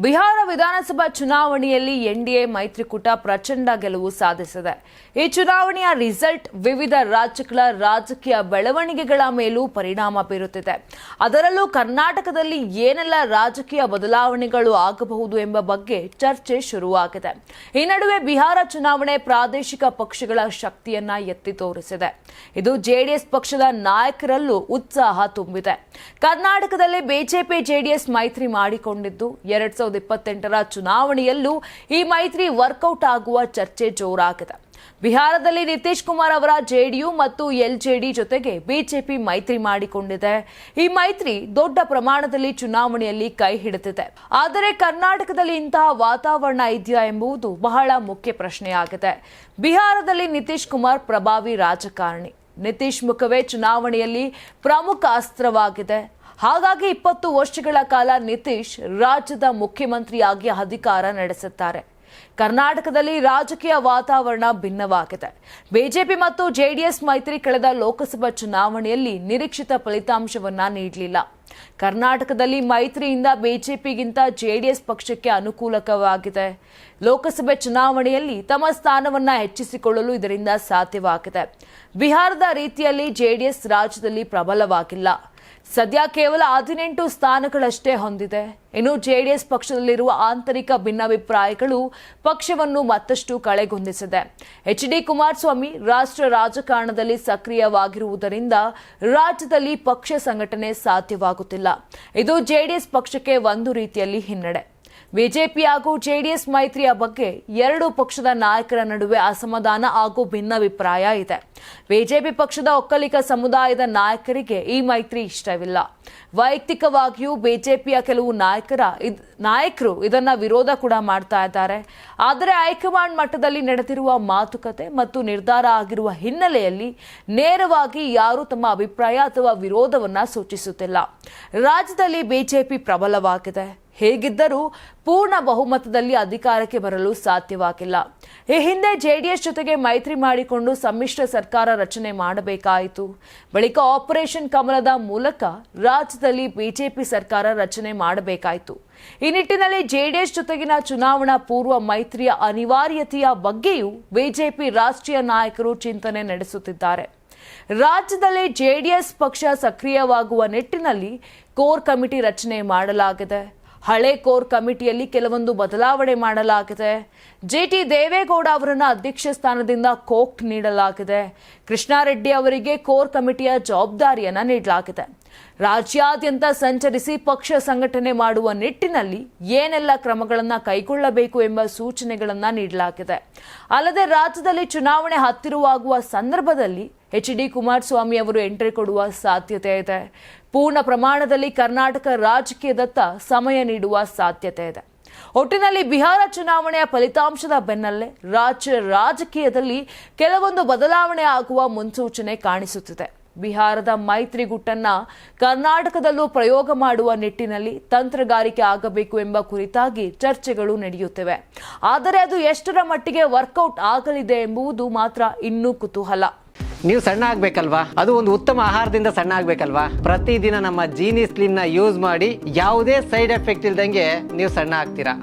ಬಿಹಾರ ವಿಧಾನಸಭಾ ಚುನಾವಣೆಯಲ್ಲಿ ಎನ್ಡಿಎ ಮೈತ್ರಿಕೂಟ ಪ್ರಚಂಡ ಗೆಲುವು ಸಾಧಿಸಿದೆ. ಈ ಚುನಾವಣೆಯ ರಿಸಲ್ಟ್ ವಿವಿಧ ರಾಜ್ಯಗಳ ರಾಜಕೀಯ ಬೆಳವಣಿಗೆಗಳ ಮೇಲೂ ಪರಿಣಾಮ ಬೀರುತ್ತಿದೆ. ಅದರಲ್ಲೂ ಕರ್ನಾಟಕದಲ್ಲಿ ಏನೆಲ್ಲ ರಾಜಕೀಯ ಬದಲಾವಣೆಗಳು ಆಗಬಹುದು ಎಂಬ ಬಗ್ಗೆ ಚರ್ಚೆ ಶುರುವಾಗಿದೆ. ಈ ನಡುವೆ ಬಿಹಾರ ಚುನಾವಣೆ ಪ್ರಾದೇಶಿಕ ಪಕ್ಷಗಳ ಶಕ್ತಿಯನ್ನ ಎತ್ತಿ ತೋರಿಸಿದೆ. ಇದು ಜೆಡಿಎಸ್ ಪಕ್ಷದ ನಾಯಕರಲ್ಲೂ ಉತ್ಸಾಹ ತುಂಬಿದೆ. ಕರ್ನಾಟಕದಲ್ಲಿ ಬಿಜೆಪಿ ಜೆಡಿಎಸ್ ಮೈತ್ರಿ ಮಾಡಿಕೊಂಡಿದ್ದು 2028ರ ಚುನಾವಣೆಯಲ್ಲೂ ಈ ಮೈತ್ರಿ ವರ್ಕೌಟ್ ಆಗುವ ಚರ್ಚೆ ಜೋರಾಗಿದೆ. ಬಿಹಾರದಲ್ಲಿ ನಿತೀಶ್ ಕುಮಾರ್ ಅವರ ಜೆಡಿಯು ಮತ್ತು ಎಲ್ಜೆಡಿ ಜೊತೆಗೆ ಬಿಜೆಪಿ ಮೈತ್ರಿ ಮಾಡಿಕೊಂಡಿದೆ. ಈ ಮೈತ್ರಿ ದೊಡ್ಡ ಪ್ರಮಾಣದಲ್ಲಿ ಚುನಾವಣೆಯಲ್ಲಿ ಕೈ ಹಿಡಿದಿದೆ. ಆದರೆ ಕರ್ನಾಟಕದಲ್ಲಿ ಇಂತಹ ವಾತಾವರಣ ಇದೆಯಾ ಎಂಬುದು ಬಹಳ ಮುಖ್ಯ ಪ್ರಶ್ನೆಯಾಗಿದೆ. ಬಿಹಾರದಲ್ಲಿ ನಿತೀಶ್ ಕುಮಾರ್ ಪ್ರಭಾವಿ ರಾಜಕಾರಣಿ. ನಿತೀಶ್ ಮುಖವೇ ಚುನಾವಣೆಯಲ್ಲಿ ಪ್ರಮುಖ ಅಸ್ತ್ರವಾಗಿದೆ. ಹಾಗಾಗಿ 20 ವರ್ಷಗಳ ಕಾಲ ನಿತೀಶ್ ರಾಜ್ಯದ ಮುಖ್ಯಮಂತ್ರಿಯಾಗಿ ಅಧಿಕಾರ ನಡೆಸುತ್ತಾರೆ. ಕರ್ನಾಟಕದಲ್ಲಿ ರಾಜಕೀಯ ವಾತಾವರಣ ಭಿನ್ನವಾಗಿದೆ. ಬಿಜೆಪಿ ಮತ್ತು ಜೆಡಿಎಸ್ ಮೈತ್ರಿ ಕಳೆದ ಲೋಕಸಭಾ ಚುನಾವಣೆಯಲ್ಲಿ ನಿರೀಕ್ಷಿತ ಫಲಿತಾಂಶವನ್ನ ನೀಡಲಿಲ್ಲ. ಕರ್ನಾಟಕದಲ್ಲಿ ಮೈತ್ರಿಯಿಂದ ಬಿಜೆಪಿಗಿಂತ ಜೆಡಿಎಸ್ ಪಕ್ಷಕ್ಕೆ ಅನುಕೂಲಕವಾಗಿದೆ. ಲೋಕಸಭೆ ಚುನಾವಣೆಯಲ್ಲಿ ತಮ್ಮ ಸ್ಥಾನವನ್ನ ಹೆಚ್ಚಿಸಿಕೊಳ್ಳಲು ಇದರಿಂದ ಸಾಧ್ಯವಾಗಿದೆ. ಬಿಹಾರದ ರೀತಿಯಲ್ಲಿ ಜೆಡಿಎಸ್ ರಾಜ್ಯದಲ್ಲಿ ಪ್ರಬಲವಾಗಿಲ್ಲ. ಸದ್ಯ ಕೇವಲ 18 ಸ್ಥಾನಗಳಷ್ಟೇ ಹೊಂದಿದೆ. ಇನ್ನು ಜೆಡಿಎಸ್ ಪಕ್ಷದಲ್ಲಿರುವ ಆಂತರಿಕ ಭಿನ್ನಾಭಿಪ್ರಾಯಗಳು ಪಕ್ಷವನ್ನು ಮತ್ತಷ್ಟು ಕಳೆಗುಂದಿಸಿದೆ. ಎಚ್.ಡಿ. ಕುಮಾರಸ್ವಾಮಿ ರಾಷ್ಟ್ರ ರಾಜಕಾರಣದಲ್ಲಿ ಸಕ್ರಿಯವಾಗಿರುವುದರಿಂದ ರಾಜ್ಯದಲ್ಲಿ ಪಕ್ಷ ಸಂಘಟನೆ ಸಾಧ್ಯವಾಗುತ್ತಿಲ್ಲ. ಇದು ಜೆಡಿಎಸ್ ಪಕ್ಷಕ್ಕೆ ಒಂದು ರೀತಿಯಲ್ಲಿ ಹಿನ್ನಡೆ. ಬಿಜೆಪಿ ಹಾಗೂ ಜೆಡಿಎಸ್ ಮೈತ್ರಿಯ ಬಗ್ಗೆ ಎರಡೂ ಪಕ್ಷದ ನಾಯಕರ ನಡುವೆ ಅಸಮಾಧಾನ ಹಾಗೂ ಭಿನ್ನಾಭಿಪ್ರಾಯ ಇದೆ. ಬಿಜೆಪಿ ಪಕ್ಷದ ಒಕ್ಕಲಿಗ ಸಮುದಾಯದ ನಾಯಕರಿಗೆ ಈ ಮೈತ್ರಿ ಇಷ್ಟವಿಲ್ಲ. ವೈಯಕ್ತಿಕವಾಗಿಯೂ ಬಿಜೆಪಿಯ ಕೆಲವು ನಾಯಕರು ಇದನ್ನ ವಿರೋಧ ಕೂಡ ಮಾಡ್ತಾ ಇದ್ದಾರೆ. ಆದರೆ ಹೈಕಮಾಂಡ್ ಮಟ್ಟದಲ್ಲಿ ನಡೆದಿರುವ ಮಾತುಕತೆ ಮತ್ತು ನಿರ್ಧಾರ ಆಗಿರುವ ಹಿನ್ನೆಲೆಯಲ್ಲಿ ನೇರವಾಗಿ ಯಾರೂ ತಮ್ಮ ಅಭಿಪ್ರಾಯ ಅಥವಾ ವಿರೋಧವನ್ನ ಸೂಚಿಸುತ್ತಿಲ್ಲ. ರಾಜ್ಯದಲ್ಲಿ ಬಿಜೆಪಿ ಪ್ರಬಲವಾಗಿದೆ. ಹೇಗಿದ್ದರೂ ಪೂರ್ಣ ಬಹುಮತದಲ್ಲಿ ಅಧಿಕಾರಕ್ಕೆ ಬರಲು ಸಾಧ್ಯವಾಗಿಲ್ಲ. ಈ ಹಿಂದೆ ಜೆಡಿಎಸ್ ಜೊತೆಗೆ ಮೈತ್ರಿ ಮಾಡಿಕೊಂಡು ಸಮ್ಮಿಶ್ರ ಸರ್ಕಾರ ರಚನೆ ಮಾಡಬೇಕಾಯಿತು. ಬಳಿಕ ಆಪರೇಷನ್ ಕಮಲದ ಮೂಲಕ ರಾಜ್ಯದಲ್ಲಿ ಬಿಜೆಪಿ ಸರ್ಕಾರ ರಚನೆ ಮಾಡಬೇಕಾಯಿತು. ಈ ನಿಟ್ಟಿನಲ್ಲಿ ಜೆಡಿಎಸ್ ಜೊತೆಗಿನ ಚುನಾವಣಾ ಪೂರ್ವ ಮೈತ್ರಿಯ ಅನಿವಾರ್ಯತೆಯ ಬಗ್ಗೆಯೂ ಬಿಜೆಪಿ ರಾಷ್ಟ್ರೀಯ ನಾಯಕರು ಚಿಂತನೆ ನಡೆಸುತ್ತಿದ್ದಾರೆ. ರಾಜ್ಯದಲ್ಲಿ ಜೆಡಿಎಸ್ ಪಕ್ಷ ಸಕ್ರಿಯವಾಗುವ ನಿಟ್ಟಿನಲ್ಲಿ ಕೋರ್ ಕಮಿಟಿ ರಚನೆ ಮಾಡಲಾಗಿದೆ. ಹಳೆ ಕೋರ್ ಕಮಿಟಿಯಲ್ಲಿ ಕೆಲವೊಂದು ಬದಲಾವಣೆ ಮಾಡಲಾಗಿದೆ. ಜೆ.ಟಿ. ದೇವೇಗೌಡ ಅವರನ್ನು ಅಧ್ಯಕ್ಷ ಸ್ಥಾನದಿಂದ ಕೋಕ್ ನೀಡಲಾಗಿದೆ. ಕೃಷ್ಣಾರೆಡ್ಡಿ ಅವರಿಗೆ ಕೋರ್ ಕಮಿಟಿಯ ಜವಾಬ್ದಾರಿಯನ್ನ ನೀಡಲಾಗಿದೆ. ರಾಜ್ಯಾದ್ಯಂತ ಸಂಚರಿಸಿ ಪಕ್ಷ ಸಂಘಟನೆ ಮಾಡುವ ನಿಟ್ಟಿನಲ್ಲಿ ಏನೆಲ್ಲ ಕ್ರಮಗಳನ್ನು ಕೈಗೊಳ್ಳಬೇಕು ಎಂಬ ಸೂಚನೆಗಳನ್ನು ನೀಡಲಾಗಿದೆ. ಅಲ್ಲದೆ ರಾಜ್ಯದಲ್ಲಿ ಚುನಾವಣೆ ಹತ್ತಿರವಾಗುವ ಸಂದರ್ಭದಲ್ಲಿ ಎಚ್.ಡಿ. ಕುಮಾರಸ್ವಾಮಿ ಅವರು ಎಂಟ್ರಿ ಕೊಡುವ ಸಾಧ್ಯತೆ ಇದೆ. ಪೂರ್ಣ ಪ್ರಮಾಣದಲ್ಲಿ ಕರ್ನಾಟಕ ರಾಜಕೀಯದತ್ತ ಸಮಯ ನೀಡುವ ಸಾಧ್ಯತೆ ಇದೆ. ಒಟ್ಟಿನಲ್ಲಿ ಬಿಹಾರ ಚುನಾವಣೆಯ ಫಲಿತಾಂಶದ ಬೆನ್ನಲ್ಲೇ ರಾಜ್ಯ ರಾಜಕೀಯದಲ್ಲಿ ಕೆಲವೊಂದು ಬದಲಾವಣೆ ಆಗುವ ಮುನ್ಸೂಚನೆ ಕಾಣಿಸುತ್ತಿದೆ. ಬಿಹಾರದ ಮೈತ್ರಿ ಗುಟ್ಟನ್ನ ಕರ್ನಾಟಕದಲ್ಲೂ ಪ್ರಯೋಗ ಮಾಡುವ ನಿಟ್ಟಿನಲ್ಲಿ ತಂತ್ರಗಾರಿಕೆ ಆಗಬೇಕು ಎಂಬ ಕುರಿತಾಗಿ ಚರ್ಚೆಗಳು ನಡೆಯುತ್ತಿವೆ. ಆದರೆ ಅದು ಎಷ್ಟರ ಮಟ್ಟಿಗೆ ವರ್ಕೌಟ್ ಆಗಲಿದೆ ಎಂಬುದು ಮಾತ್ರ ಇನ್ನೂ ಕುತೂಹಲ. ನೀವು ಸಣ್ಣ ಆಗ್ಬೇಕಲ್ವಾ? ಅದು ಒಂದು ಉತ್ತಮ ಆಹಾರದಿಂದ ಸಣ್ಣ ಆಗ್ಬೇಕಲ್ವಾ? ಪ್ರತಿದಿನ ನಮ್ಮ ಜೀನಿ ಸ್ಲಿಮ್ ನ ಯೂಸ್ ಮಾಡಿ ಯಾವುದೇ ಸೈಡ್ ಎಫೆಕ್ಟ್ ಇಲ್ದಂಗೆ ನೀವು ಸಣ್ಣ ಆಗ್ತೀರಾ.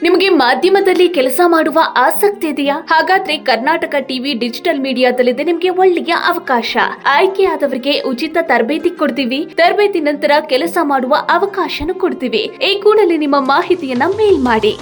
ನಿಮಗೆ ಮಾಧ್ಯಮದಲ್ಲಿ ಕೆಲಸ ಮಾಡುವ ಆಸಕ್ತಿ ಇದೆಯಾ? ಹಾಗಾದ್ರೆ ಕರ್ನಾಟಕ ಟಿವಿ ಡಿಜಿಟಲ್ ಮೀಡಿಯಾದಲ್ಲಿದೆ ನಿಮಗೆ ಒಳ್ಳೆಯ ಅವಕಾಶ. ಆಯ್ಕೆಯಾದವರಿಗೆ ಉಚಿತ ತರಬೇತಿ ಕೊಡ್ತೀವಿ. ತರಬೇತಿ ನಂತರ ಕೆಲಸ ಮಾಡುವ ಅವಕಾಶನೂ ಕೊಡ್ತೀವಿ. ಈ ಕೂಡಲೇ ನಿಮ್ಮ ಮಾಹಿತಿಯನ್ನ ಮೇಲ್ ಮಾಡಿ.